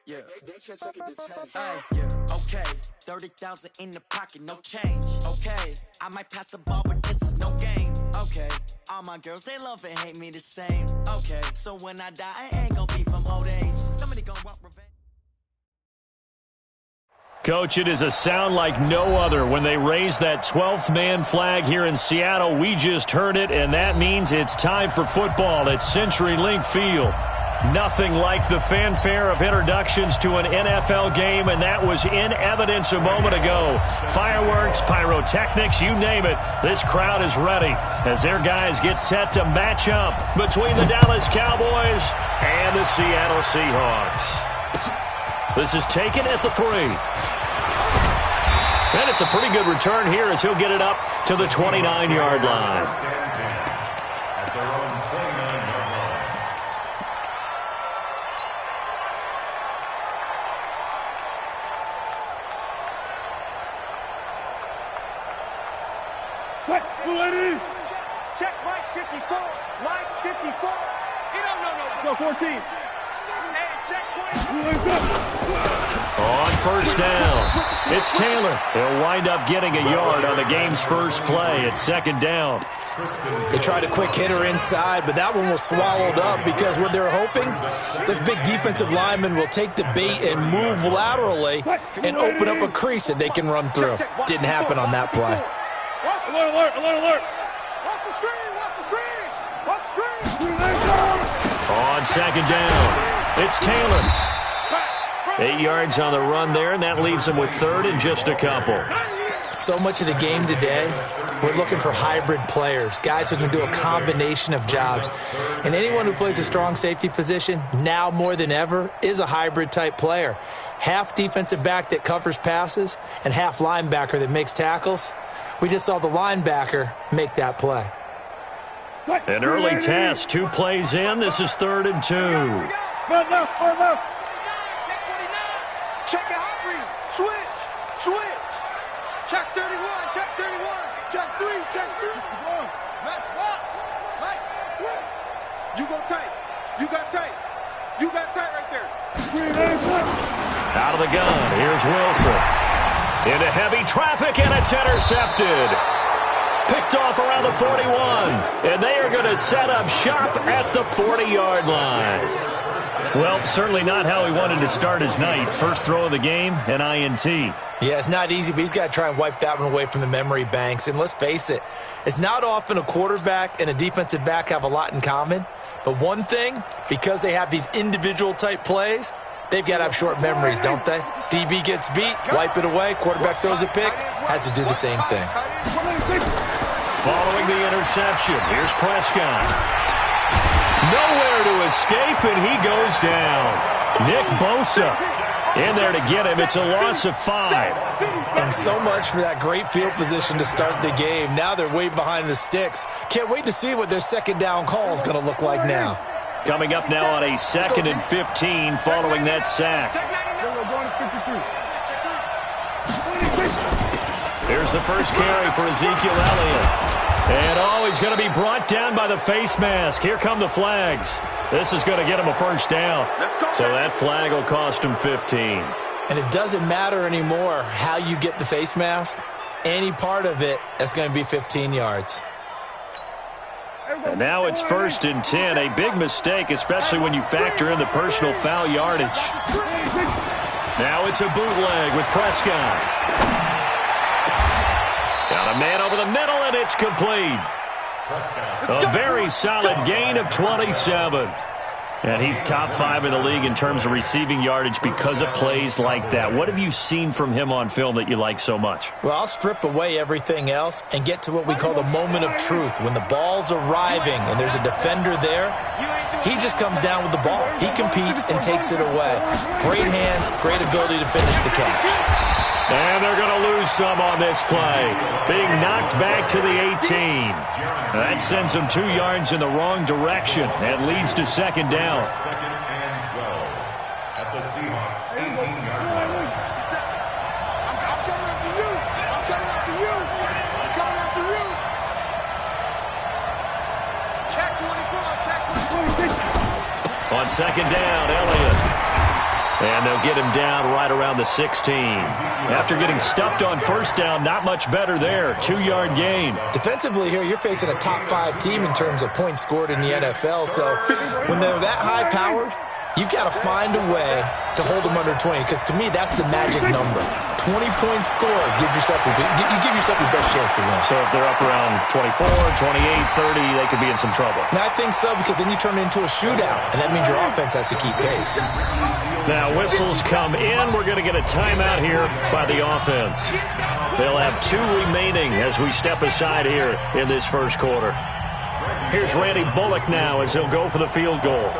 Yeah. Yeah. Okay. 30,000 in the pocket, no change. Okay. I might pass the ball, but this is no game. Okay. All my girls, they love and hate me the same. Okay. So when I die, I ain't gonna be from old age. Somebody gonna want revenge. Coach, it is a sound like no other when they raise that 12th man flag here in Seattle. We just heard it, and that means it's time for football at CenturyLink Field. Nothing like the fanfare of introductions to an NFL game, and that was in evidence a moment ago. Fireworks, pyrotechnics, you name it. This crowd is ready as their guys get set to match up between the Dallas Cowboys and the Seattle Seahawks. This is taken at the 3. And it's a pretty good return here as he'll get it up to the 29-yard line. Check Mike 54. Mike 54. No. Go 14. Hey, check 20. On first down, it's Taylor. He'll wind up getting a yard on the game's first play. It's second down. They tried a quick hitter inside, but that one was swallowed up because what they're hoping, this big defensive lineman will take the bait and move laterally and open up a crease that they can run through. Didn't happen on that play. Alert. Watch the screen. Watch the screen. On second down, it's Taylor. 8 yards on the run there, and that leaves him with third and just a couple. So much of the game today, we're looking for hybrid players, guys who can do a combination of jobs. And anyone who plays a strong safety position, now more than ever, is a hybrid-type player. Half defensive back that covers passes and half linebacker that makes tackles. We just saw the linebacker make that play. An early test, 2 plays in. This is 3rd and 2. Check it out for you. Switch. Check 31. Check 3. Match box. Right. You go tight. You got tight right there. Out of the gun, here's Wilson. Into heavy traffic, and it's intercepted. Picked off around the 41. And they are going to set up shop at the 40-yard line. Well, certainly not how he wanted to start his night. First throw of the game, an INT. Yeah, it's not easy, but he's got to try and wipe that one away from the memory banks. And let's face it, it's not often a quarterback and a defensive back have a lot in common. But one thing, because they have these individual type plays, they've got to have short memories, don't they? DB gets beat, wipe it away, quarterback throws a pick, has to do the same thing. Following the interception, here's Prescott. Nowhere to escape, and he goes down. Nick Bosa in there to get him. It's a loss of 5. And so much for that great field position to start the game. Now they're way behind the sticks. Can't wait to see what their second down call is going to look like now. Coming up now on a 2nd and 15 following that sack. Here's the first carry for Ezekiel Elliott. And, he's going to be brought down by the face mask. Here come the flags. This is going to get him a first down. So that flag will cost him 15. And it doesn't matter anymore how you get the face mask. Any part of it, that's going to be 15 yards. And now it's 1st and 10. A big mistake, especially when you factor in the personal foul yardage. Now it's a bootleg with Prescott. Got a man over the middle, and it's complete. A very solid gain of 27. And he's top 5 in the league in terms of receiving yardage because of plays like that. What have you seen from him on film that you like so much? Well, I'll strip away everything else and get to what we call the moment of truth. When the ball's arriving and there's a defender there, he just comes down with the ball. He competes and takes it away. Great hands, great ability to finish the catch. And they're going to lose some on this play. Being knocked back to the 18. That sends them 2 yards in the wrong direction and leads to second down. Second and 12 at the Seahawks 18-yard line. I'm coming after you. Check 24. On second down, Elliott. And they'll get him down right around the 16. After getting stuffed on first down, not much better there. 2-yard gain. Defensively here, you're facing a top-5 team in terms of points scored in the NFL. So when they're that high-powered, you've got to find a way to hold them under 20, because to me, that's the magic number. 20-point score gives yourself you give yourself your best chance to win. So if they're up around 24, 28, 30, they could be in some trouble. And I think so, because then you turn it into a shootout, and that means your offense has to keep pace. Now whistles come in. We're going to get a timeout here by the offense. They'll have 2 remaining as we step aside here in this first quarter. Here's Randy Bullock now as he'll go for the field goal.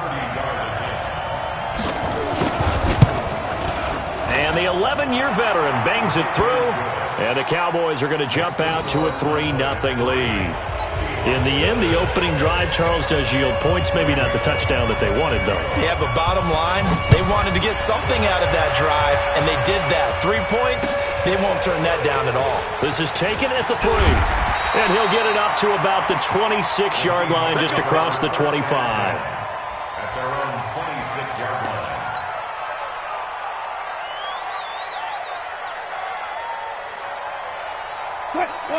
And the 11-year veteran bangs it through, and the Cowboys are going to jump out to a 3-0 lead. In the end, the opening drive, Charles, does yield points. Maybe not the touchdown that they wanted, though. Yeah, but bottom line, they wanted to get something out of that drive, and they did that. 3 points, they won't turn that down at all. This is taken at the 3. And he'll get it up to about the 26-yard line, just across the 25. At their own 26-yard line.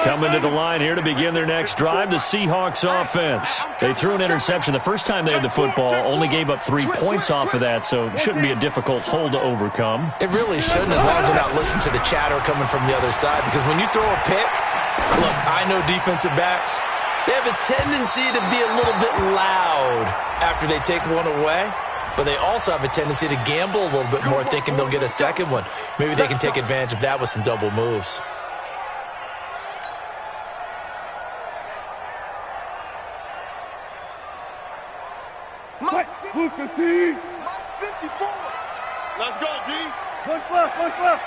Coming to the line here to begin their next drive, the Seahawks offense. They threw an interception the first time they had the football, only gave up 3 points off of that, so it shouldn't be a difficult hole to overcome. It really shouldn't, as long as they're not listening to the chatter coming from the other side, because when you throw a pick, look, I know defensive backs, they have a tendency to be a little bit loud after they take one away, but they also have a tendency to gamble a little bit more, thinking they'll get a second one. Maybe they can take advantage of that with some double moves. Mike 54. Let's go, D. One left. Mike 54.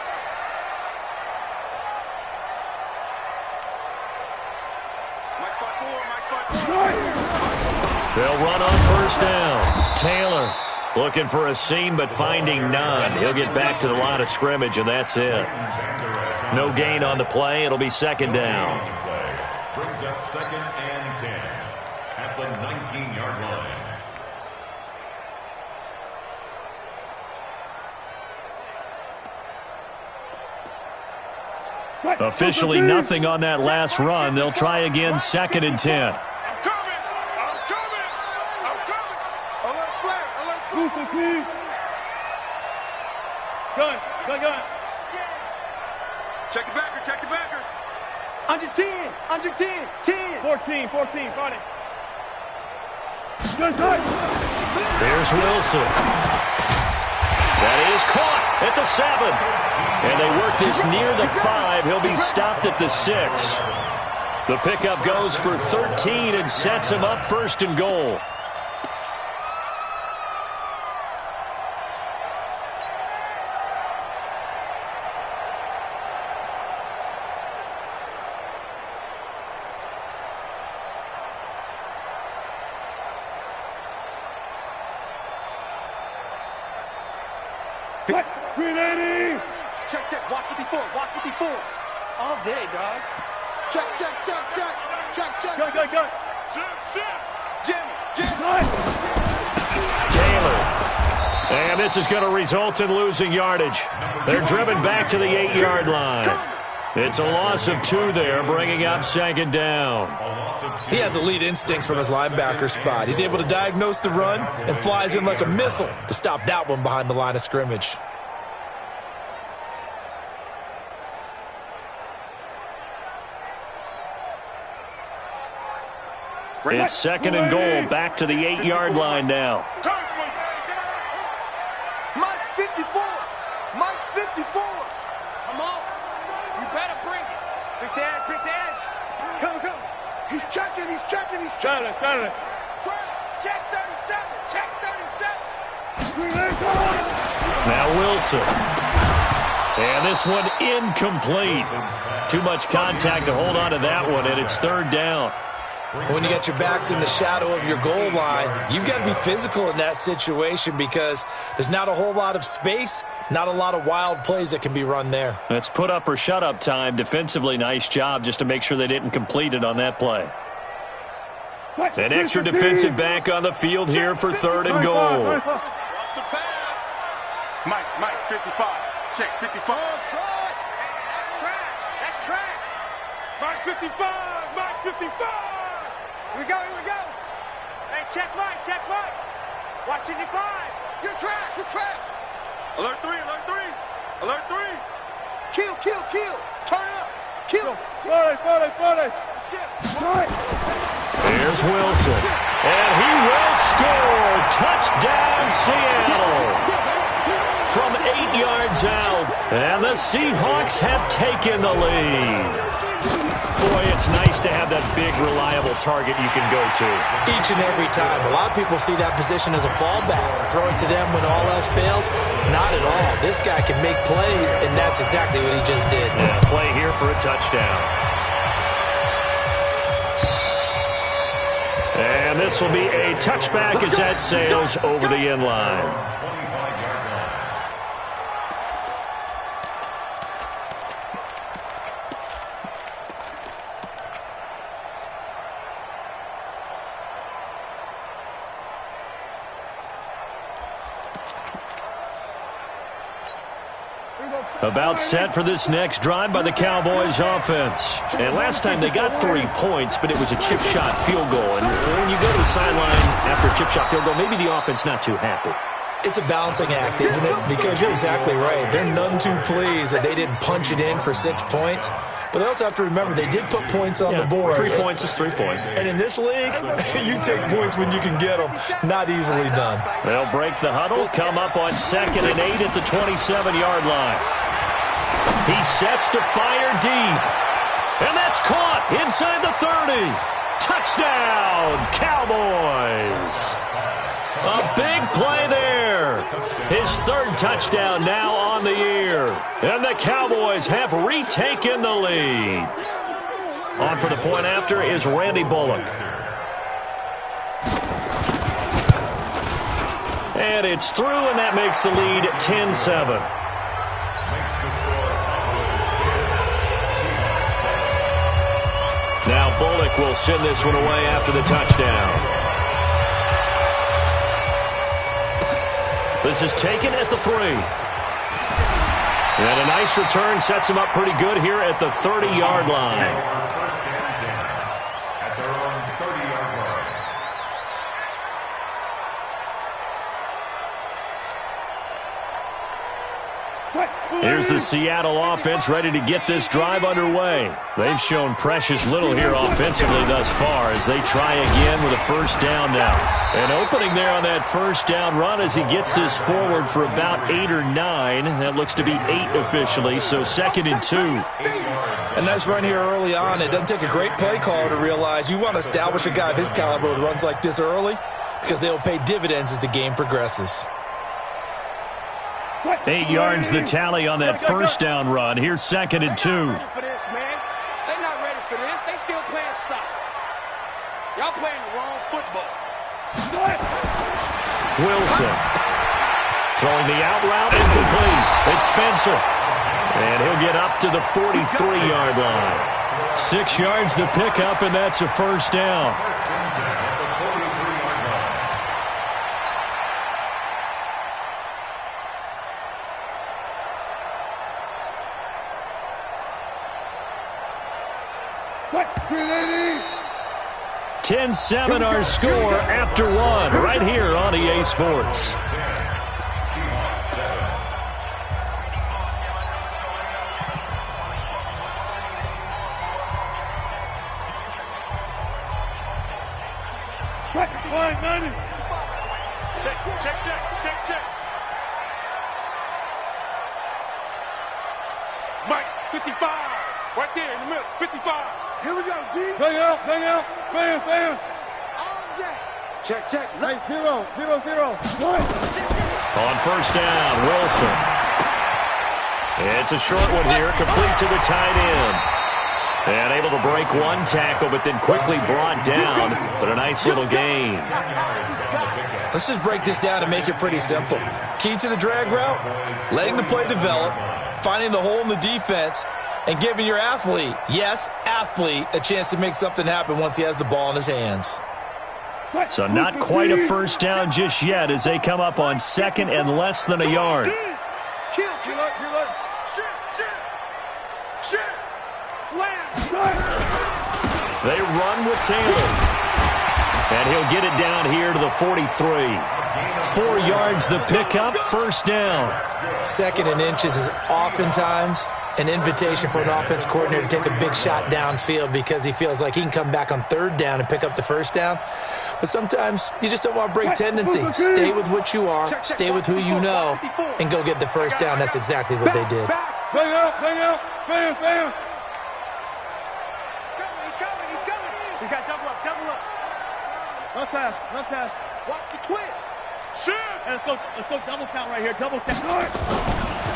They'll run on first down. Taylor looking for a seam, but finding none. He'll get back to the line of scrimmage, and that's it. No gain on the play. It'll be second down. Brings up 2nd and 10 at the 19-yard line. Officially nothing on that last run. They'll try again, 2nd and 10. I'm coming. Alert flag. Gun. Check the backer. Under 10. 10. 14. Funny. Gun tight. There's Wilson. That is caught at the 7. And they work this near the 5. He'll be stopped at the 6. The pickup goes for 13 and sets him up 1st and goal. Grenade! Check. Watch 54. All day, dog. Check. Gun. Jim. Taylor. And this is going to result in losing yardage. They're driven back to the 8-yard line. It's a loss of 2 there, bringing up 2nd down. He has elite instincts from his linebacker spot. He's able to diagnose the run and flies in like a missile to stop that one behind the line of scrimmage. It's 2nd and goal, back to the 8-yard line now. Mike 54. Come on. You better bring it. Quick the edge. Come. He's checking. Trying to. Check 37. Now Wilson. And this one incomplete. Too much contact to hold on to that one, and it's 3rd down. When you got your backs in the shadow of your goal line, you've got to be physical in that situation, because there's not a whole lot of space, not a lot of wild plays that can be run there. That's put up or shut up time. Defensively, nice job just to make sure they didn't complete it on that play. An extra defensive back on the field here for 3rd and goal. Watch the pass. Mike, 55. Check, 55. That's trash. That's trash. Mike, 55. Mike, 55. Here we go. Hey, check Mike. Watch 55. You're trash. Alert 3. Kill. Turn up. Kill. Body. Shit. Right. Here's Wilson. And he will score. Touchdown, Seattle. From 8 yards out. And the Seahawks have taken the lead. Boy, it's nice to have that big, reliable target you can go to. Each and every time. A lot of people see that position as a fallback. Throw it to them when all else fails. Not at all. This guy can make plays, and that's exactly what he just did. Yeah, play here for a touchdown. And this will be a touchback as that sails over the end line. About set for this next drive by the Cowboys offense. And last time they got 3 points, but it was a chip shot field goal. And when you go to the sideline after a chip shot field goal, maybe the offense not too happy. It's a balancing act, isn't it? Because you're exactly right. They're none too pleased that they didn't punch it in for 6 points. But they also have to remember they did put points on the board. 3 points is 3 points. And in this league, you take points when you can get them. Not easily done. They'll break the huddle, come up on 2nd and 8 at the 27-yard line. He sets to fire deep. And that's caught inside the 30. Touchdown, Cowboys. A big play there. His 3rd touchdown now on the year. And the Cowboys have retaken the lead. On for the point after is Randy Bullock. And it's through, and that makes the lead 10-7. Now Bullock will send this one away after the touchdown. This is taken at the 3. And a nice return sets him up pretty good here at the 30-yard line. At their own 30-yard line. Here's the Seattle offense ready to get this drive underway. They've shown precious little here offensively thus far as they try again with a first down now. An opening there on that first down run as he gets this forward for about 8 or 9. That looks to be 8 officially, so 2nd and 2. A nice run here early on. It doesn't take a great play caller to realize you want to establish a guy of his caliber with runs like this early because they'll pay dividends as the game progresses. 8 yards the tally on that first down run. Here's 2nd and 2. They're not ready for this. They still playing soccer. Y'all playing the wrong football. Wilson throwing the out route, incomplete. It's Spencer. And he'll get up to the 43-yard line. 6 yards the pickup, and that's a first down. What? 10-7 our score after 1 right here on EA Sports. Line 90. Check. Mike, 55. Right there in the middle, 55. Here we go, D. Bang out. Fan. All day. Check. Hey, 0. One. On first down, Wilson. It's a short one here, complete to the tight end. And able to break one tackle, but then quickly brought down. But a nice little gain. Let's just break this down and make it pretty simple. Key to the drag route, letting the play develop, finding the hole in the defense, and giving your athlete, yes, athlete, a chance to make something happen once he has the ball in his hands. So not quite a first down just yet as they come up on second and less than a yard. They run with Taylor. And he'll get it down here to the 43. 4 yards the pickup, first down. Second and inches is oftentimes an invitation for an offense coordinator to take a big shot downfield because he feels like he can come back on third down and pick up the first down. But sometimes you just don't want to break tendency. Stay with what you are, stay with who you know, and go get the first down. That's exactly what they did. Bang out. He's coming. We got double up. Run pass. Watch the twist. Shoot. Let's go double count right here. Double count.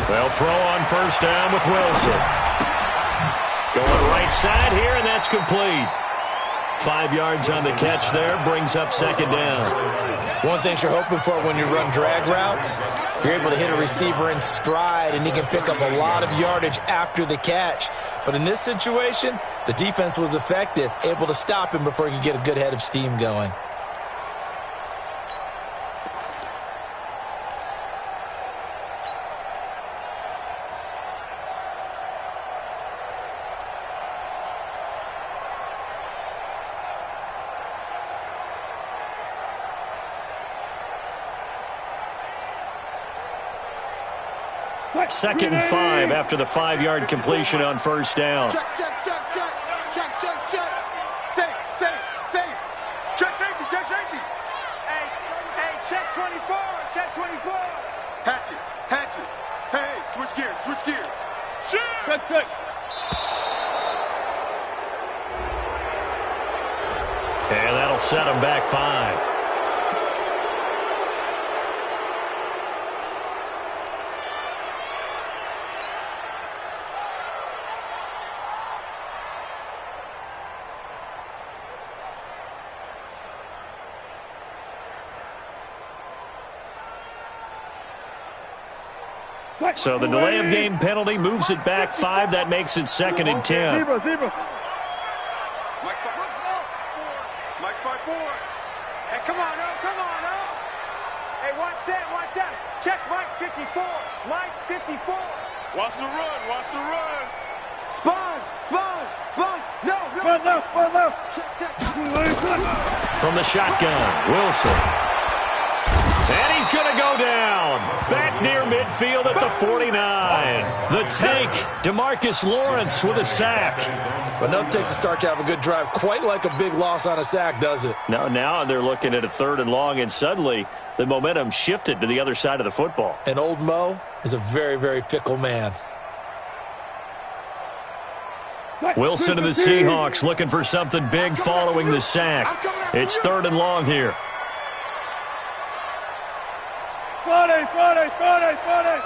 They'll throw on first down with Wilson. Going right side here, and that's complete. 5 yards on the catch there, brings up second down. One thing you're hoping for when you run drag routes, you're able to hit a receiver in stride, and he can pick up a lot of yardage after the catch. But in this situation, the defense was effective, able to stop him before he could get a good head of steam going. Second and 5 after the 5-yard completion on first down. Check. Safe. Check safety. Hey, check 24. Hatchet. Hey, switch gears. Shoot. Check. And that'll set him back 5. So the delay of game penalty moves it back 5. That makes it second and 10. Zebra. Mike's by 4. Hey, come on, oh. Hey, watch that. Check Mike 54. Watch the run. Sponge. No. Check. From the shotgun, Wilson. And he's going to go down. Back near midfield at the 49. The tank, DeMarcus Lawrence with a sack. But nothing takes a start to have a good drive. Quite like a big loss on a sack, does it? Now they're looking at a 3rd and long, and suddenly the momentum shifted to the other side of the football. And old Mo is a very, very fickle man. Wilson and the Seahawks looking for something big following the sack. It's 3rd and long here. Friday.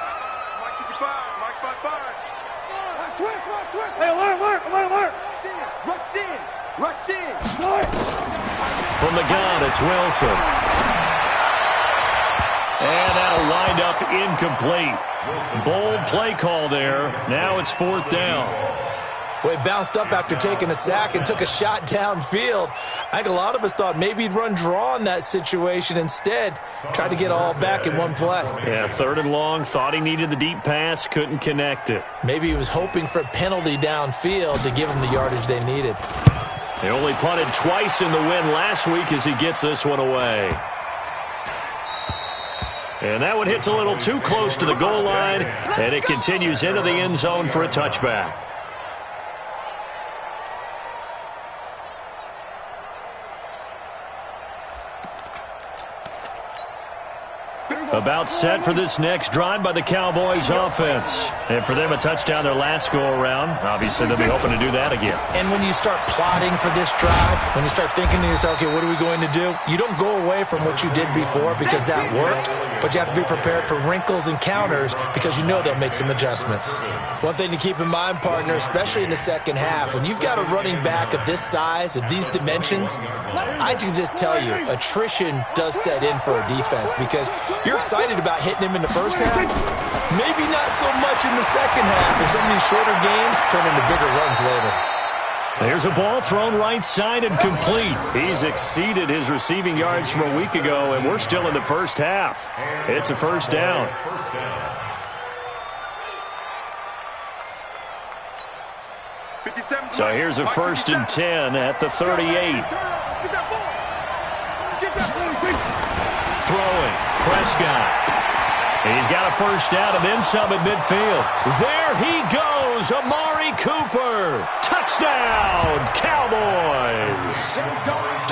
Mike 55. Switch. Hey, alert. Rush in. From the gun, it's Wilson. And that'll wind up incomplete. Bold play call there. Now it's 4th down. Well, he bounced up after taking a sack and took a shot downfield. I think a lot of us thought maybe he'd run draw in that situation instead. Tried to get all back in one play. Yeah, 3rd and long. Thought he needed the deep pass. Couldn't connect it. Maybe he was hoping for a penalty downfield to give him the yardage they needed. They only punted twice in the win last week as he gets this one away. And that one hits a little too close to the goal line, and it continues into the end zone for a touchback. About set for this next drive by the Cowboys offense. And for them, a touchdown their last go-around. Obviously, they'll be hoping to do that again. And when you start plotting for this drive, when you start thinking to yourself, okay, what are we going to do? You don't go away from what you did before because that worked, but you have to be prepared for wrinkles and counters because you know they'll make some adjustments. One thing to keep in mind, partner, especially in the second half, when you've got a running back of this size, of these dimensions, I can just tell you, attrition does set in for a defense because you're excited about hitting him in the first half. Maybe not so much in the second half, and some of these shorter games turn into bigger runs later. There's a ball thrown right side and complete. He's exceeded his receiving yards from a week ago, and we're still in the first half. It's a first down. So here's a 1st and 10 at the 38. Throwing, Prescott. He's got a first down and then some at midfield. There he goes, Amari Cooper. Touchdown, Cowboys.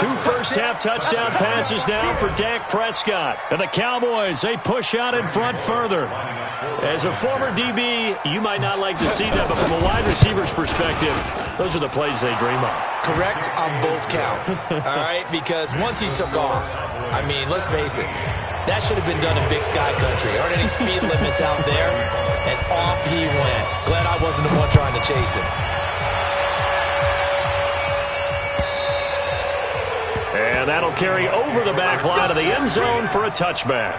2 first-half touchdown passes now for Dak Prescott. And the Cowboys, they push out in front further. As a former DB, you might not like to see that, but from a wide receiver's perspective, those are the plays they dream of. Correct on both counts, all right? Because once he took off, I mean, let's face it, that should have been done in Big Sky Country. There aren't any speed limits out there, and off he went. Glad I wasn't the one trying to chase him. And that'll carry over the back line of the end zone for a touchback.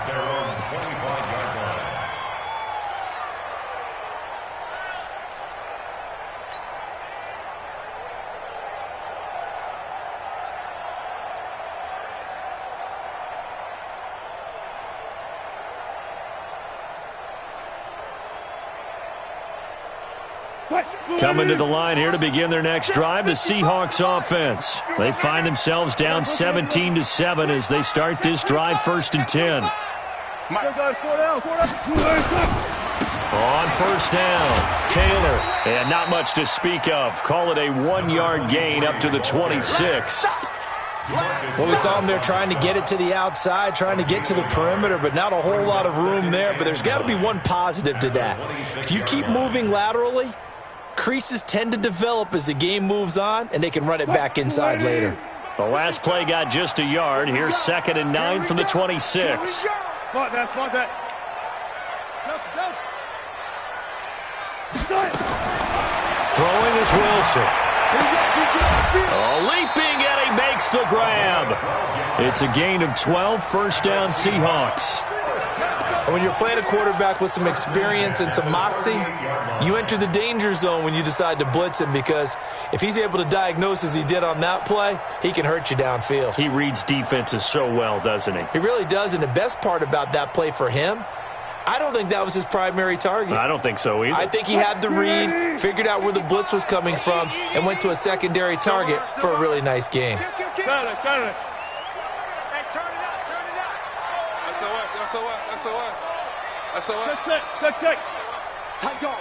Coming to the line here to begin their next drive, the Seahawks offense. They find themselves down 17-7 as they start this drive 1st and 10. On 1st down, Taylor. And not much to speak of. Call it a 1-yard gain up to the 26. Well, we saw him there trying to get it to the outside, trying to get to the perimeter, but not a whole lot of room there. But there's got to be one positive to that. If you keep moving laterally, creases tend to develop as the game moves on, and they can run it back inside later. The last play got just a yard. Here's 2nd and 9 from the 26. Spot that. Throwing is Wilson. Leaping, and he makes the grab. It's a gain of 12, 1st down Seahawks. When you're playing a quarterback with some experience and some moxie, you enter the danger zone when you decide to blitz him, because if he's able to diagnose as he did on that play, he can hurt you downfield. He reads defenses so well, doesn't he? He really does, and the best part about that play for him, I don't think that was his primary target. I don't think so either. I think he had the read, figured out where the blitz was coming from, and went to a secondary target for a really nice game. Got it. Hey, turn it up. SOS. Tight dog.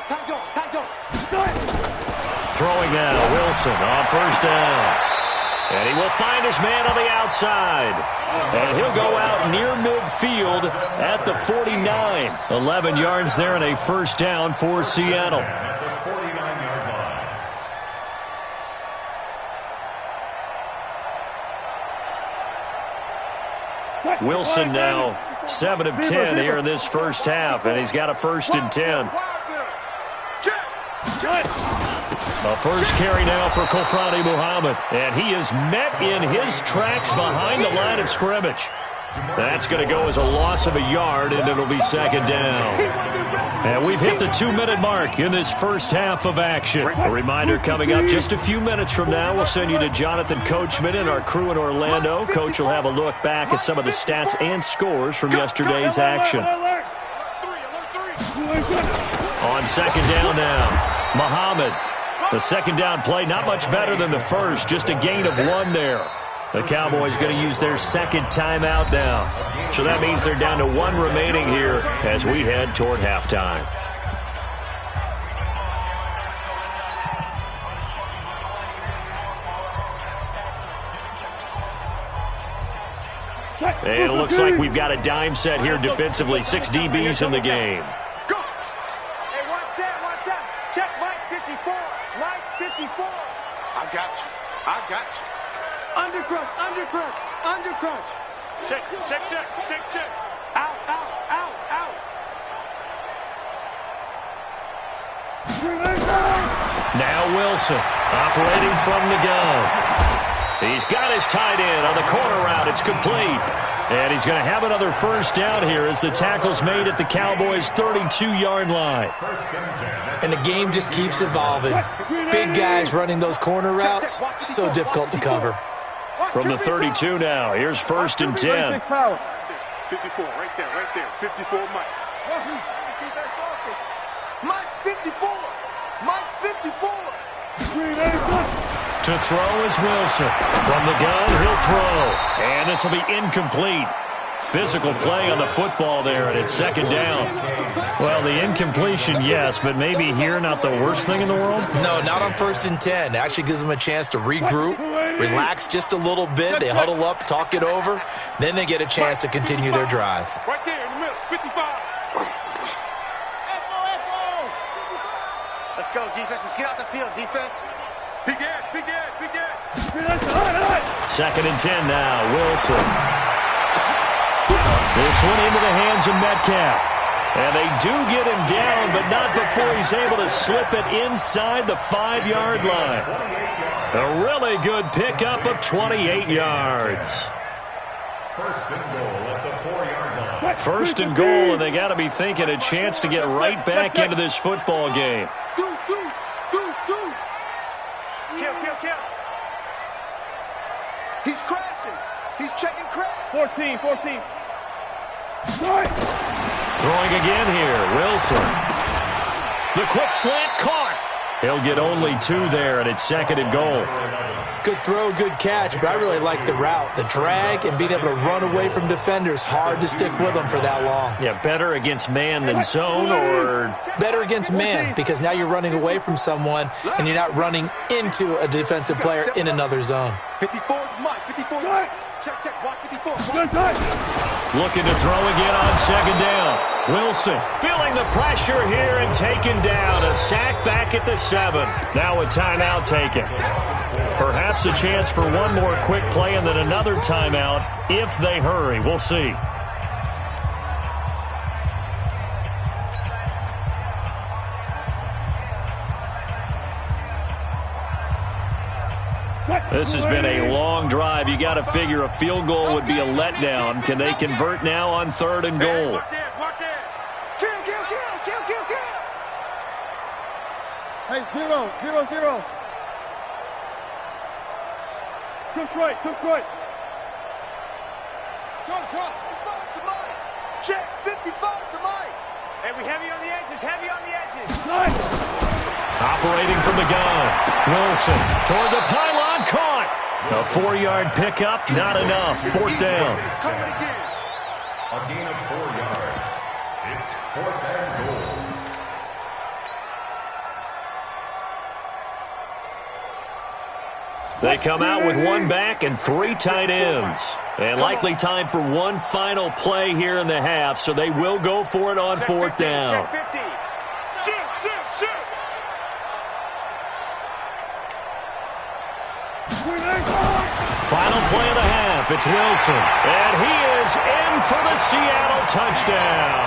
Throwing now, Wilson on 1st down. And he will find his man on the outside. And he'll go out near midfield at the 49. 11 yards there and a 1st down for Seattle. Wilson now 7 of 10 here in this first half, and he's got a 1st and 10. A first carry now for Kofrani Muhammad, and he is met in his tracks behind the line of scrimmage. That's going to go as a loss of a yard, and it'll be 2nd down. And we've hit the 2-minute mark in this first half of action. A reminder coming up just a few minutes from now, we'll send you to Jonathan Coachman and our crew in Orlando. Coach will have a look back at some of the stats and scores from yesterday's action. On 2nd down now, Muhammad. The 2nd down play, not much better than the first, just a gain of 1 there. The Cowboys going to use their 2nd timeout now. So that means they're down to 1 remaining here as we head toward halftime. And it looks like we've got a dime set here defensively. 6 DBs in the game. Go! Hey, one set. Check Mike 54. Mike 54. I got you. Under crunch. Check. Out. Now Wilson operating from the gun. He's got his tight end on the corner route. It's complete. And he's going to have another first down here as the tackle's made at the Cowboys' 32-yard line. And the game just keeps evolving. Big guys running those corner routes, so difficult to cover. From the 32 now, here's 1st and 10. 54, right there. 54, Mike. Mike, 54. Mike, 54. To throw is Wilson. From the gun, he'll throw. And this will be incomplete. Physical play on the football there, and it's 2nd down. Well, the incompletion, yes, but maybe here not the worst thing in the world? No, not on 1st and 10. It actually gives them a chance to regroup, relax just a little bit. They huddle up, talk it over. Then they get a chance to continue their drive. Right there in the middle, 55. Let's go, defense. Let's get out the field, defense. Big Ed. 2nd and 10 now, Wilson. This one into the hands of Metcalf. And they do get him down, but not before he's able to slip it inside the 5-yard line. A really good pickup of 28 yards. 1st and goal at the 4-yard line. 1st and goal, and they got to be thinking a chance to get right back into this football game. Deuce. Kill. He's crashing. He's checking crash. 14. Throwing again here, Wilson. The quick slant caught. He'll get only 2 there, and it's 2nd and goal. Good throw, good catch, but I really like the route. The drag and being able to run away from defenders, hard to stick with them for that long. Yeah, better against man than zone, or? Better against man, because now you're running away from someone and you're not running into a defensive player in another zone. 54, Mike. 54. Check. Watch 54. Looking to throw again on 2nd down. Wilson feeling the pressure here and taken down. A sack back at the 7. Now a timeout taken. Perhaps a chance for one more quick play and then another timeout if they hurry. We'll see. This has been a long drive. You got to figure a field goal would be a letdown. Can they convert now on 3rd and goal? Watch it. Kill. Hey, 0. Took right. Trump. 55 to Mike. Check, 55 to Mike. Hey, we heavy on the edges. Operating from the gun. Wilson toward the pylon, caught. A 4-yard pickup, not enough. 4th down. Coming again. A gain of 4 yards. It's 4th and goal. They come out with 1 back and 3 tight ends. And likely time for one final play here in the half, so they will go for it on 4th down. Check 50. Shoot. Final play of the half, it's Wilson. And he is in for the Seattle touchdown.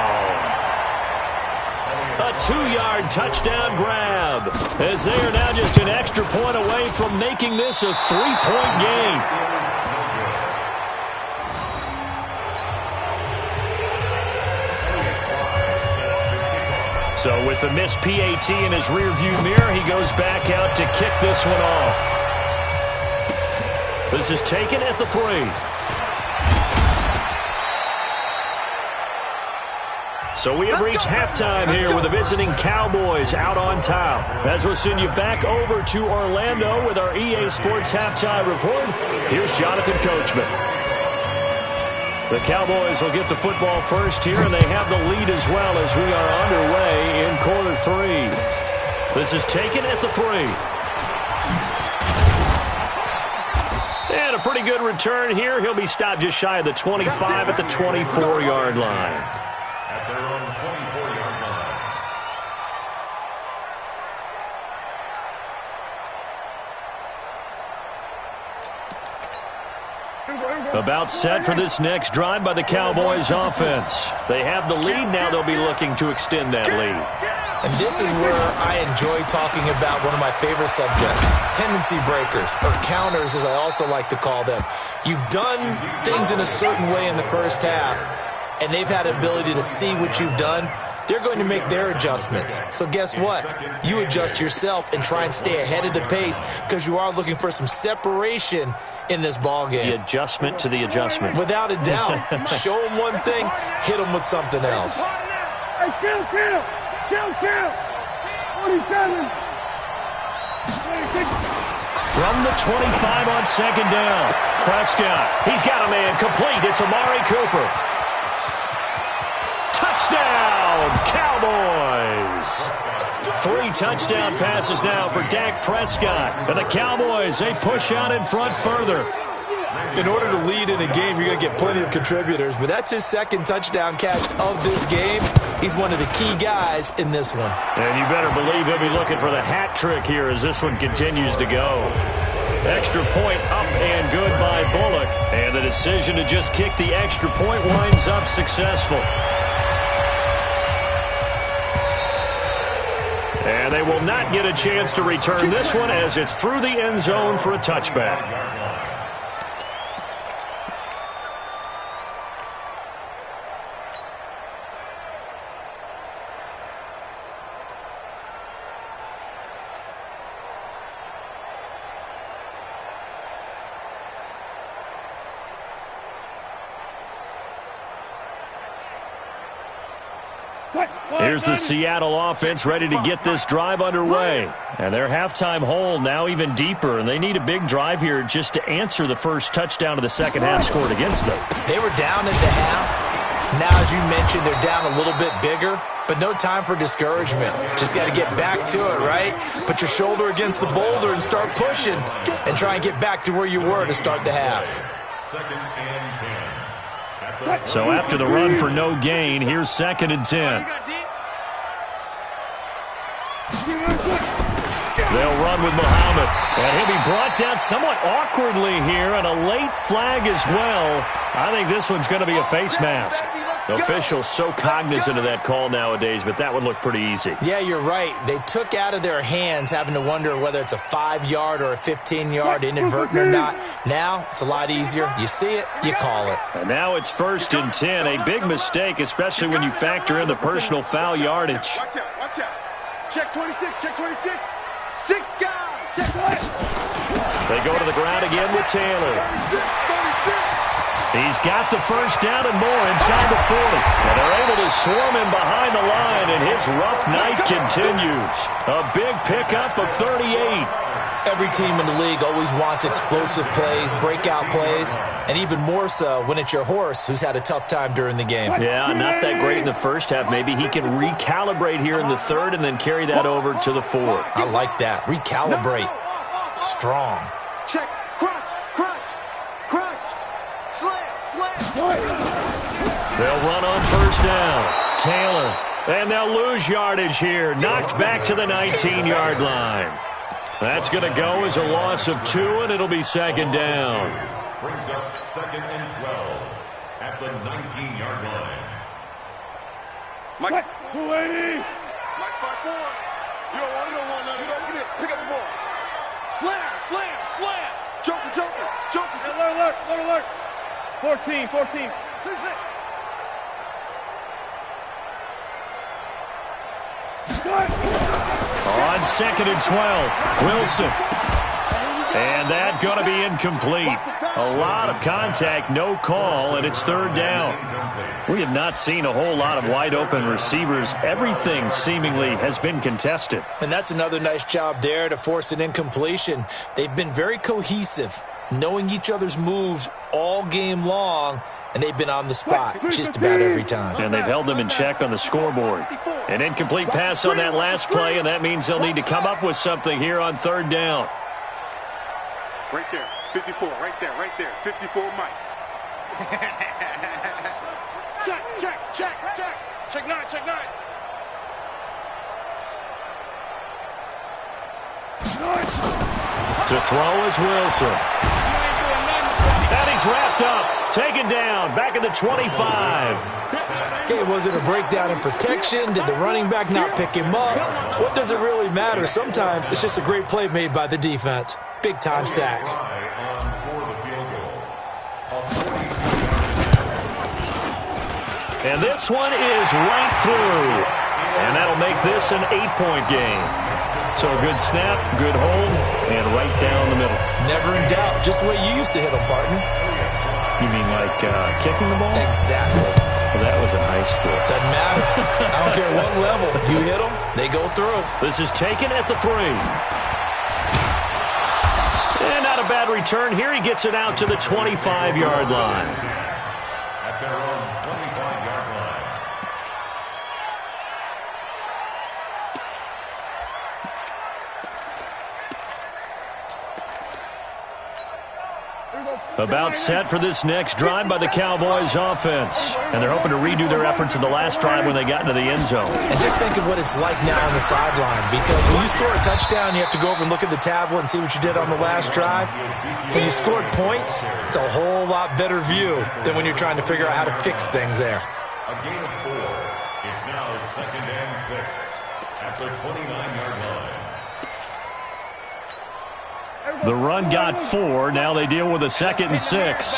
A 2-yard touchdown grab, as they are now just an extra point away from making this a 3-point game. So with the missed PAT in his rearview mirror, he goes back out to kick this one off. This is taken at the 3. So we have reached halftime here with the visiting Cowboys out on top. As we'll send you back over to Orlando with our EA Sports Halftime Report, here's Jonathan Coachman. The Cowboys will get the football first here, and they have the lead as well as we are underway in quarter 3. This is taken at the 3. And a pretty good return here. He'll be stopped just shy of the 25 at the 24-yard line. At their own 24-yard line. About set for this next drive by the Cowboys offense. They have the lead now. They'll be looking to extend that lead. And this is where I enjoy talking about one of my favorite subjects, tendency breakers, or counters as I also like to call them. You've done things in a certain way in the first half, and they've had the ability to see what you've done. They're going to make their adjustments. So guess what? You adjust yourself and try and stay ahead of the pace because you are looking for some separation in this ball game. The adjustment to the adjustment. Without a doubt. Show them one thing, hit them with something else. Hey, kill! 47. From the 25 on second down, Prescott. He's got a man complete. It's Amari Cooper. Touchdown, Cowboys! 3 touchdown passes now for Dak Prescott. And the Cowboys, they push out in front further. In order to lead in a game, you're going to get plenty of contributors, but that's his second touchdown catch of this game. He's one of the key guys in this one. And you better believe he'll be looking for the hat trick here as this one continues to go. Extra point up and good by Bullock. And the decision to just kick the extra point winds up successful. And they will not get a chance to return this one as it's through the end zone for a touchback. Here's the Seattle offense ready to get this drive underway. And their halftime hole now even deeper, and they need a big drive here just to answer the first touchdown of the second half scored against them. They were down at the half. Now, as you mentioned, they're down a little bit bigger, but no time for discouragement. Just got to get back to it, right? Put your shoulder against the boulder and start pushing and try and get back to where you were to start the half. Second and 10. So after the run for no gain, here's second and 10. They'll run with Muhammad. And he'll be brought down somewhat awkwardly here, and a late flag as well. I think this one's going to be a face mask. The officials so cognizant of that call nowadays, but that would look pretty easy. Yeah, you're right. They took out of their hands having to wonder whether it's a 5-yard or a 15-yard inadvertent or not. Now, it's a lot easier. You see it, you call it. And now it's first and 10. A big mistake, especially when you factor in the personal foul yardage. Watch out. Check 26. 6 guys. Check what? They go to the ground again with Taylor. 36. He's got the first down and more inside the 40. And they're able to swarm him behind the line, and his rough night continues. A big pickup of 38. Every team in the league always wants explosive plays, breakout plays, and even more so when it's your horse who's had a tough time during the game. Yeah, not that great in the first half. Maybe he can recalibrate here in the third and then carry that over to the fourth. I like that. Recalibrate. Strong. Check. Crunch. Slam. They'll run on first down. Taylor. And they'll lose yardage here. Knocked back to the 19-yard line. That's going to go as a loss of 2, and it'll be second down. Brings up second and 12 at the 19-yard line. Mike 280. Mike 5-4. You don't want none. You don't get it. Pick up the ball. Slam. Joker. Alert. 14. 6. On second and 12, Wilson. And that going to be incomplete. A lot of contact, no call, and it's third down. We have not seen a whole lot of wide-open receivers. Everything seemingly has been contested. And that's another nice job there to force an incompletion. They've been very cohesive, knowing each other's moves all game long, and they've been on the spot just about every time. And they've held them in check on the scoreboard. An incomplete pass on that last play, and that means they'll need to come up with something here on third down. Right there. 54. Right there. 54 Mike. Check. Check 9. To throw is Wilson. And he's wrapped up. Taken down, back at the 25. Okay, was it a breakdown in protection? Did the running back not pick him up? What does it really matter? Sometimes it's just a great play made by the defense. Big-time sack. And this one is right through. And that'll make this an 8-point game. So a good snap, good hold, and right down the middle. Never in doubt. Just the way you used to hit them, partner. You mean like kicking the ball? Exactly. Well, that was in high school. Doesn't matter. I don't care what level. You hit them, they go through. This is taken at the 3. And not a bad return here. He gets it out to the 25-yard line. At their own 25-yard line. About set for this next drive by the Cowboys offense. And they're hoping to redo their efforts in the last drive when they got into the end zone. And just think of what it's like now on the sideline, because when you score a touchdown, you have to go over and look at the tablet and see what you did on the last drive. When you scored points, it's a whole lot better view than when you're trying to figure out how to fix things there. A gain of 4. It's now 2nd and 6 at the 29-yard line. The run got 4. Now they deal with a 2nd and 6.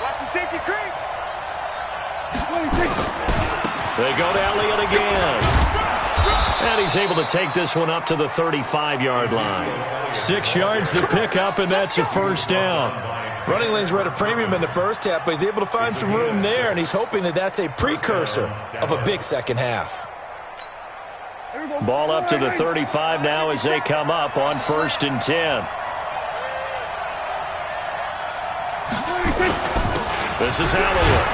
Watch the safety creep. They go to Elliott again. And he's able to take this one up to the 35-yard line. 6 yards to pick up, and that's a first down. Running lanes were at a premium in the first half, but he's able to find some room there, and he's hoping that that's a precursor of a big second half. Ball up to the 35 now as they come up on 1st and 10. This is Elliott.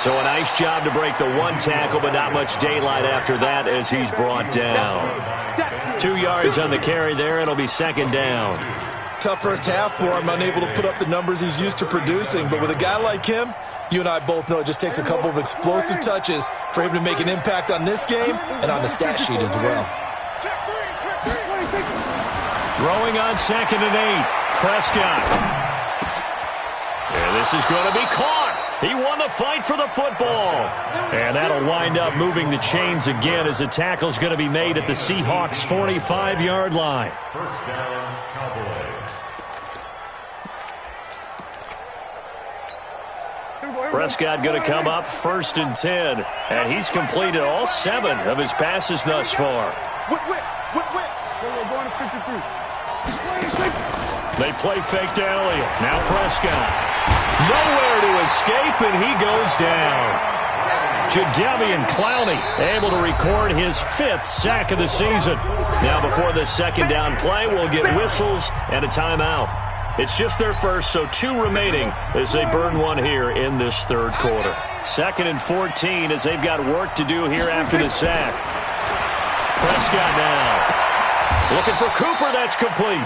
So a nice job to break the 1 tackle, but not much daylight after that as he's brought down. 2 yards on the carry there. It'll be 2nd down. Tough first half for him, unable to put up the numbers he's used to producing. But with a guy like him, you and I both know it just takes a couple of explosive touches for him to make an impact on this game and on the stat sheet as well. Throwing on 2nd and 8. Prescott. And this is going to be caught. He won the fight for the football. And that'll wind up moving the chains again as the tackle's going to be made at the Seahawks' 45-yard line. First down, Cowboys. Prescott going to come up 1st and 10. And he's completed all 7 of his passes thus far. They play fake to Elliott. Now Prescott. Nowhere to escape, and he goes down. Jadeveon Clowney able to record his 5th sack of the season. Now before the 2nd down play, we'll get whistles and a timeout. It's just their first, so 2 remaining as they burn one here in this 3rd quarter. 2nd and 14 as they've got work to do here after the sack. Prescott now. Looking for Cooper, that's complete.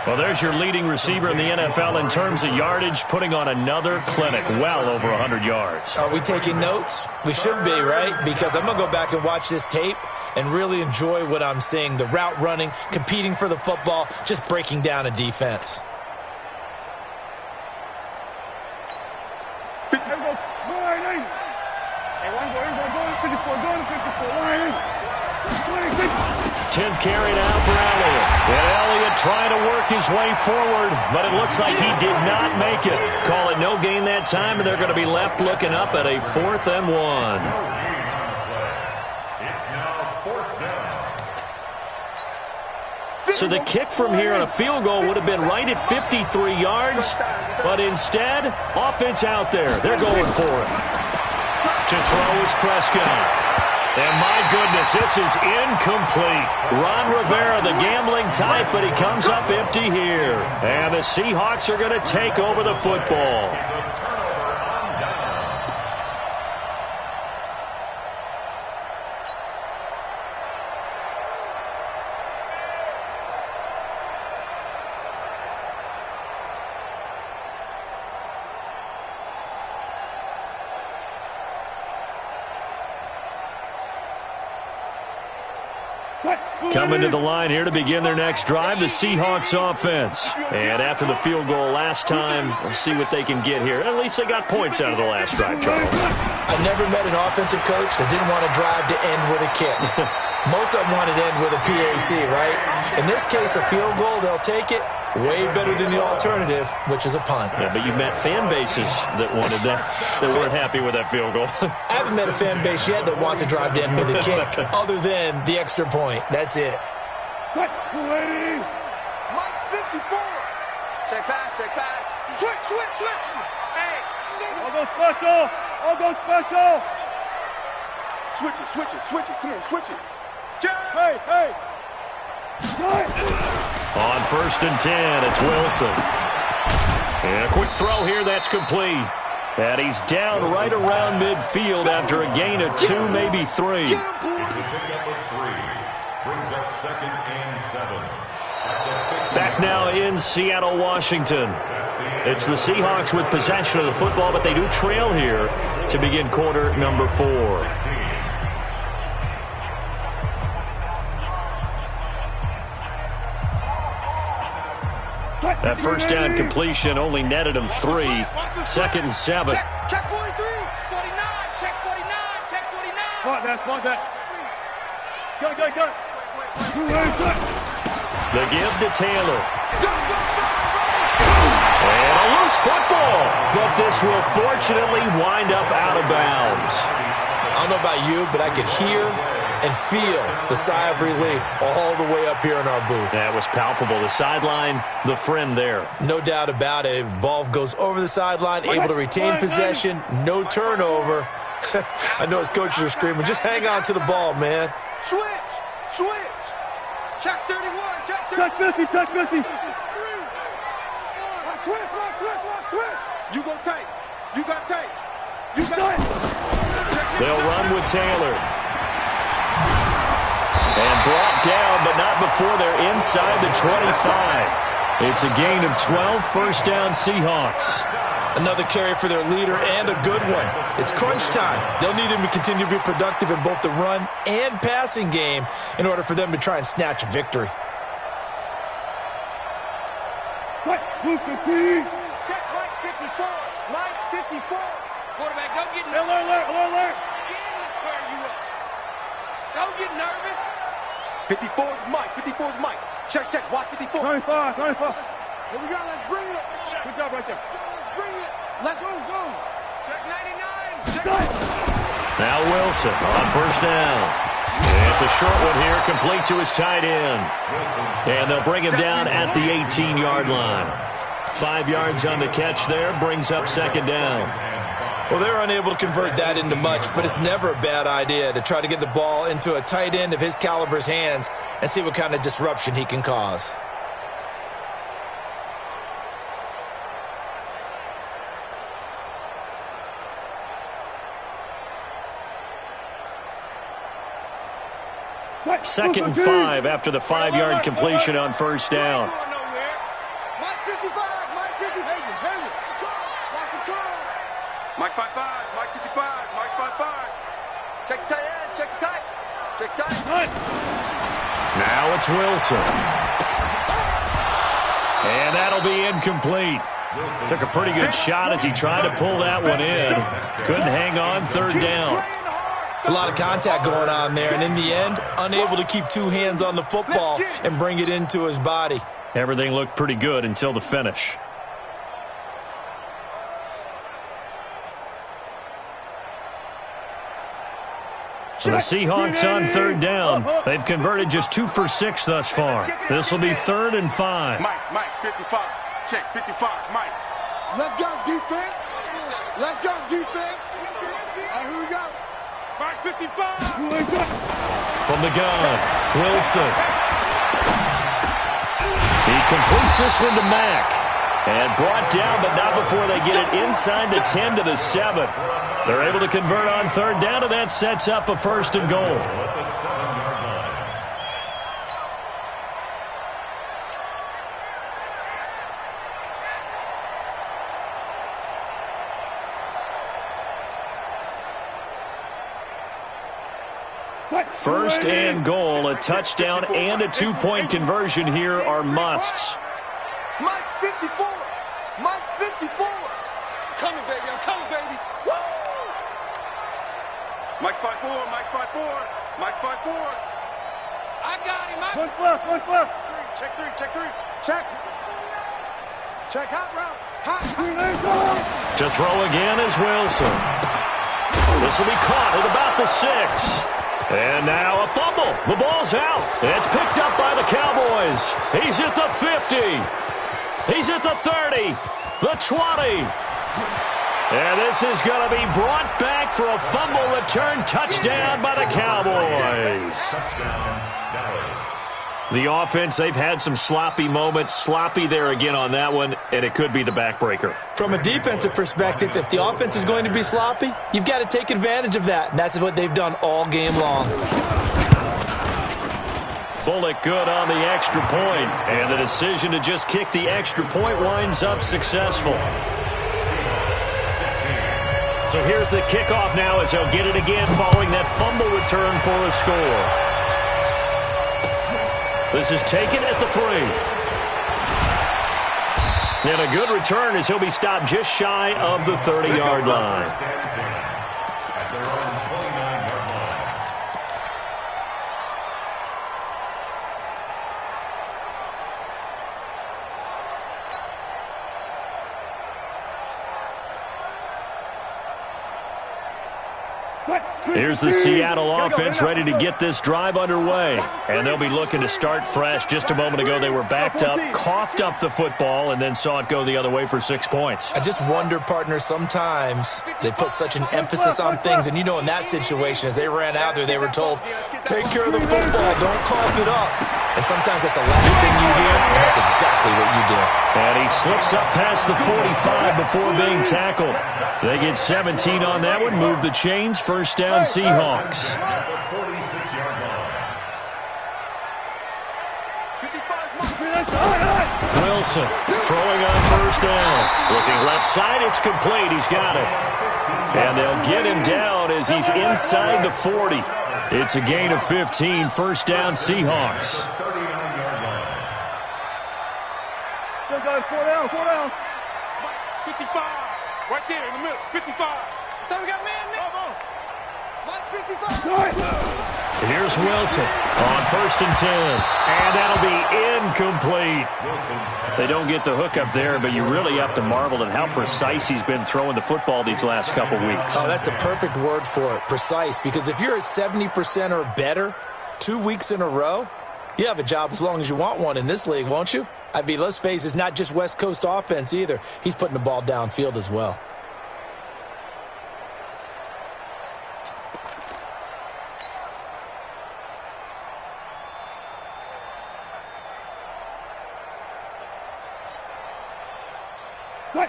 Well, there's your leading receiver in the NFL in terms of yardage, putting on another clinic, well over 100 yards. Are we taking notes? We should be, right? Because I'm going to go back and watch this tape and really enjoy what I'm seeing. The route running, competing for the football, just breaking down a defense. Tenth carry now for Elliott. And Elliott trying to work his way forward, but it looks like he did not make it. Call it no gain that time, and they're going to be left looking up at a 4th and 1. It's now 4th down. So the kick from here on a field goal would have been right at 53 yards, but instead, offense out there. They're going for it. To throw is Prescott. And my goodness, this is incomplete. Ron Rivera, the gambling type, but he comes up empty here. And the Seahawks are going to take over the football. Coming to the line here to begin their next drive, the Seahawks offense. And after the field goal last time, we'll see what they can get here. At least they got points out of the last drive, Charles. I never met an offensive coach that didn't want to drive to end with a kick. Most of them want it to end with a PAT, right? In this case, a field goal, they'll take it. Way better than the alternative, which is a punt. Yeah, but you've met fan bases that wanted that weren't happy with that field goal. I haven't met a fan base yet that wants to drive to end with a kick, other than the extra point. That's it. Mike 54. Check pass, check pass. Switch. Hey. All go special. Switch it. Come on, switch it. Hey. On 1st and 10, it's Wilson. And a quick throw here, that's complete. And he's down right around midfield after a gain of 2, maybe 3. It's a pickup of 3. Brings up 2nd and 7. Back now in Seattle, Washington. It's the Seahawks with possession of the football, but they do trail here to begin quarter number 4. That first down completion only netted him 3. 2nd and 7. Check 43. 49. Check 49. Spot that. Go. The give to Taylor. And a loose football. But this will fortunately wind up out of bounds. I don't know about you, but I could hear and feel the sigh of relief all the way up here in our booth. That was palpable. The sideline, the friend there. No doubt about it. If the ball goes over the sideline, able to retain possession, no turnover. I know his coaches are screaming, just hang on to the ball, man. Switch. Check 31. Check 50. Switch. You go tight. You got tight. They'll run with Taylor. And brought down, but not before they're inside the 25. It's a gain of 12, first down Seahawks. Another carry for their leader and a good one. It's crunch time. They'll need him to continue to be productive in both the run and passing game in order for them to try and snatch a victory. Check Mike 54. Mike 54. Quarterback, don't get nervous. Alert. Don't get nervous. 54 is Mike. Check. Watch 54. 25. Here we go. Let's bring it. Good job right there. Let's bring it. Let's go. Check 99. Check. Now Wilson on first down. It's a short one here, complete to his tight end. And they'll bring him down at the 18-yard line. 5 yards on the catch there, brings up 2nd down. Well, they're unable to convert that into much, but it's never a bad idea to try to get the ball into a tight end of his caliber's hands and see what kind of disruption he can cause. Second and 5 after the 5-yard completion on first down. Mike 55. Mike 55. Mike 55. Check tight end. Check tight. Now it's Wilson. And that'll be incomplete. Took a pretty good shot as he tried to pull that one in. Couldn't hang on, 3rd down. It's a lot of contact going on there, and in the end, unable to keep 2 hands on the football and bring it into his body. Everything looked pretty good until the finish. The Seahawks on 3rd down. They've converted just 2 for 6 thus far. This will be 3rd and 5. Mike 55. Check 55. Mike. Let's go defense. All right, here we go. Mike 55. From the gun, Wilson. He completes this one to Mack. And brought down, but not before they get it inside the 10 to the 7. They're able to convert on 3rd down, and that sets up a 1st and goal. First and goal, a touchdown and a two-point conversion here are musts. Mike's 54. Mike's 54. Coming, baby. I'm coming, baby. Woo! Mike's 5'4". Mike's 5'4". Mike's 5'4". I got him. One left. Check three. Check. Check hot route. Hot. To throw again is Wilson. This will be caught at about the 6. And now a fumble. The ball's out. It's picked up by the Cowboys. He's at the 50. He's at the 30. The 20. And this is going to be brought back for a fumble return touchdown by the Cowboys. Touchdown, Dallas. The offense, they've had some sloppy moments. Sloppy there again on that one, and it could be the backbreaker. From a defensive perspective, if the offense is going to be sloppy, you've got to take advantage of that, and that's what they've done all game long. Bullock good on the extra point, and the decision to just kick the extra point winds up successful. So here's the kickoff now as they'll get it again following that fumble return for a score. This is taken at the 3. And a good return as he'll be stopped just shy of the 30-yard line. At their own 29-yard line. Here's the Seattle offense ready to get this drive underway. And they'll be looking to start fresh. Just a moment ago, they were backed up, coughed up the football, and then saw it go the other way for 6 points. I just wonder, partner, sometimes they put such an emphasis on things. And, you know, in that situation, as they ran out there, they were told, take care of the football, don't cough it up. And sometimes that's the last thing you hear, and that's exactly what you did. And he slips up past the 45 before being tackled. They get 17 on that one, move the chains, first down Seahawks. Wilson throwing on first down. Looking left side, it's complete. He's got it. And they'll get him down as he's inside the 40. It's a gain of 15, first down Seahawks. 4 down. 55. Right there in the middle. 55. So we got man. Mike 55. Here's Wilson on first and 10. And that'll be incomplete. They don't get the hook up there, but you really have to marvel at how precise he's been throwing the football these last couple weeks. Oh, that's the perfect word for it, precise. Because if you're at 70% or better 2 weeks in a row, you have a job as long as you want one in this league, won't you? I mean, let's face it, it's not just West Coast offense either. He's putting the ball downfield as well.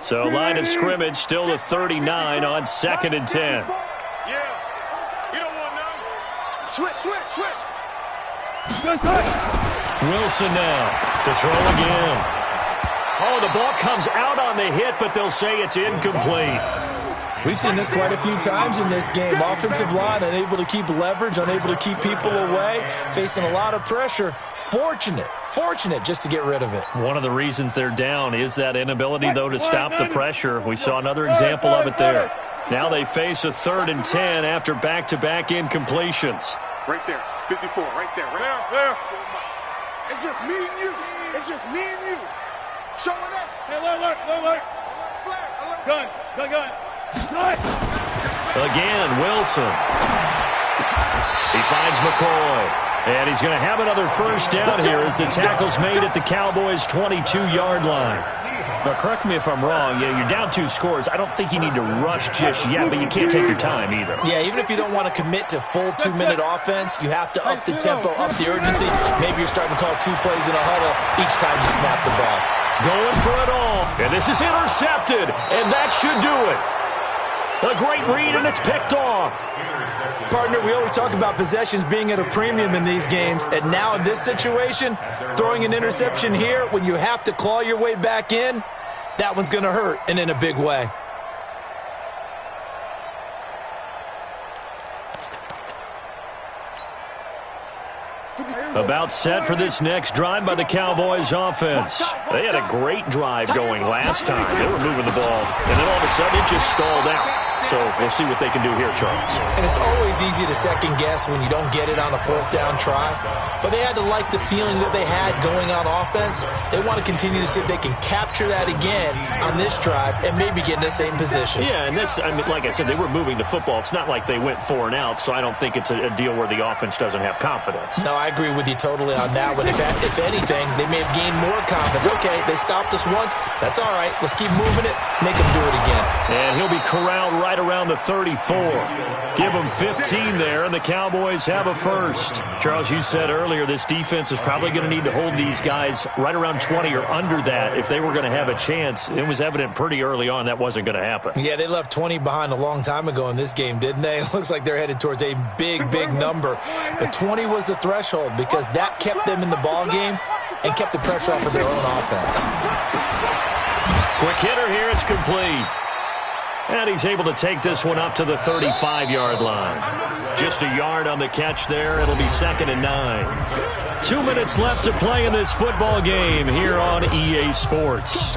So line of scrimmage still the 39 on second and 10. Yeah. You don't want none. Switch. Wilson now to throw again. Oh, the ball comes out on the hit, but they'll say it's incomplete. We've seen this quite a few times in this game. Offensive line unable to keep leverage, unable to keep people away, facing a lot of pressure. Fortunate just to get rid of it. One of the reasons they're down is that inability, though, to stop the pressure. We saw another example of it there. Now they face a 3rd and 10 after back-to-back incompletions. Right there. 54. Right there. There. It's just me and you. Showing up. Hey, alert. Gun. Again, Wilson. He finds McCoy. And he's going to have another first down here as the tackle's made at the Cowboys' 22-yard line. Now, correct me if I'm wrong. Yeah, you're down 2 scores. I don't think you need to rush just yet, but you can't take your time either. Yeah, even if you don't want to commit to full 2-minute offense, you have to up the tempo, up the urgency. Maybe you're starting to call 2 plays in a huddle each time you snap the ball. Going for it all. And this is intercepted, and that should do it. A great read, and it's picked off. Partner, we always talk about possessions being at a premium in these games, and now in this situation, throwing an interception here when you have to claw your way back in, that one's going to hurt, and in a big way. About set for this next drive by the Cowboys offense. They had a great drive going last time. They were moving the ball, and then all of a sudden it just stalled out. So we'll see what they can do here, Charles. And it's always easy to second guess when you don't get it on a fourth down try. But they had to like the feeling that they had going on offense. They want to continue to see if they can capture that again on this drive and maybe get in the same position. Yeah, and that's, I mean, like I said, they were moving the football. It's not like they went 4 and out, so I don't think it's a deal where the offense doesn't have confidence. No, I agree with you totally on that one. If anything, they may have gained more confidence. Okay, they stopped us once. That's all right. Let's keep moving it. Make them do it again. And he'll be corralled right around the 34. Give them 15 there, and the Cowboys have a first. Charles, you said earlier this defense is probably going to need to hold these guys right around 20 or under that if they were going to have a chance. It was evident pretty early on that wasn't going to happen. Yeah, they left 20 behind a long time ago in this game, didn't they? It looks like they're headed towards a big, big number. But 20 was the threshold because that kept them in the ball game and kept the pressure off of their own offense. Quick hitter here, it's complete. And he's able to take this one up to the 35-yard line. Just a yard on the catch there. It'll be 2nd and 9. 2 minutes left to play in this football game here on EA Sports.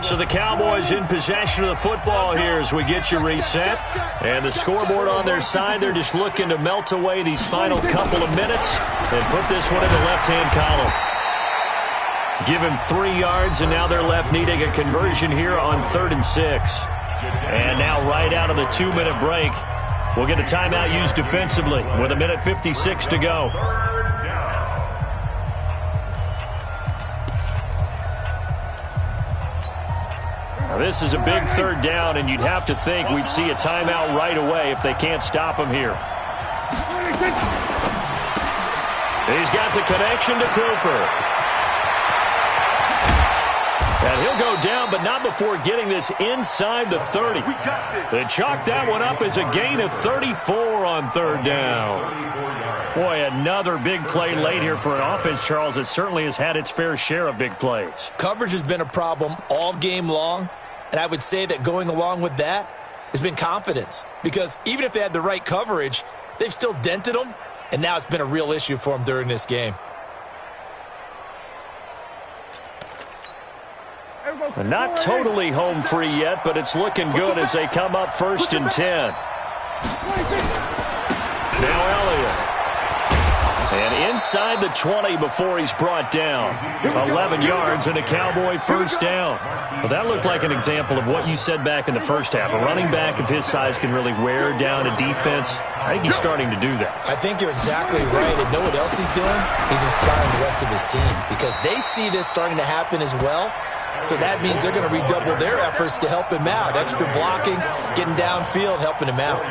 So the Cowboys in possession of the football here as we get you reset. And the scoreboard on their side, they're just looking to melt away these final couple of minutes and put this one in the left-hand column. Give him 3 yards, and now they're left needing a conversion here on 3rd and 6. And now right out of the 2-minute break, we'll get a timeout used defensively with 1:56 to go. Now this is a big 3rd down, and you'd have to think we'd see a timeout right away if they can't stop him here. He's got the connection to Cooper. And he'll go down, but not before getting this inside the 30. They chalk that one up as a gain of 34 on 3rd down. Boy, another big play late here for an offense, Charles, that certainly has had its fair share of big plays. Coverage has been a problem all game long, and I would say that going along with that has been confidence. Because even if they had the right coverage, they've still dented them, and now it's been a real issue for them during this game. Not totally home free yet, but it's looking good as they come up 1st and 10. Now Elliott. And inside the 20 before he's brought down. 11 yards and a Cowboy 1st down. Well, that looked like an example of what you said back in the first half. A running back of his size can really wear down a defense. I think he's starting to do that. I think you're exactly right. And know what else he's doing? He's inspiring the rest of his team because they see this starting to happen as well. So that means they're going to redouble their efforts to help him out. Extra blocking, getting downfield, helping him out.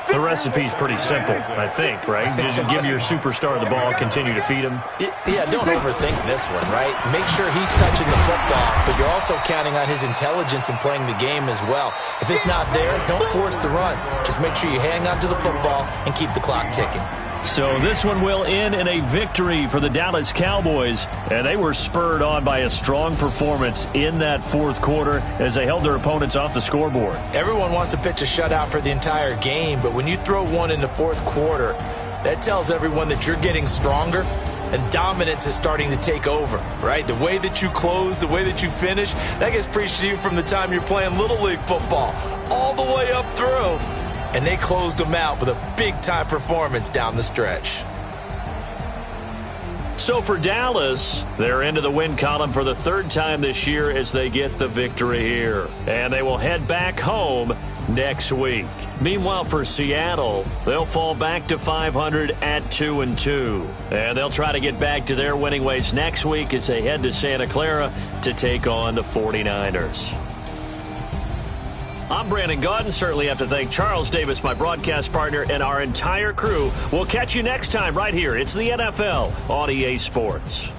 The recipe's pretty simple, I think, right? Just give your superstar the ball, continue to feed him. Yeah, don't overthink this one, right? Make sure he's touching the football, but you're also counting on his intelligence in playing the game as well. If it's not there, don't force the run. Just make sure you hang on to the football and keep the clock ticking. So this one will end in a victory for the Dallas Cowboys, and they were spurred on by a strong performance in that 4th quarter as they held their opponents off the scoreboard. Everyone wants to pitch a shutout for the entire game, but when you throw one in the 4th quarter, that tells everyone that you're getting stronger and dominance is starting to take over, right? The way that you close, the way that you finish, that gets preached to you from the time you're playing Little League football all the way up through. And they closed them out with a big-time performance down the stretch. So for Dallas, they're into the win column for the 3rd time this year as they get the victory here. And they will head back home next week. Meanwhile, for Seattle, they'll fall back to 500 at 2-2. And they'll try to get back to their winning ways next week as they head to Santa Clara to take on the 49ers. I'm Brandon Gaudin. Certainly have to thank Charles Davis, my broadcast partner, and our entire crew. We'll catch you next time right here. It's the NFL on EA Sports.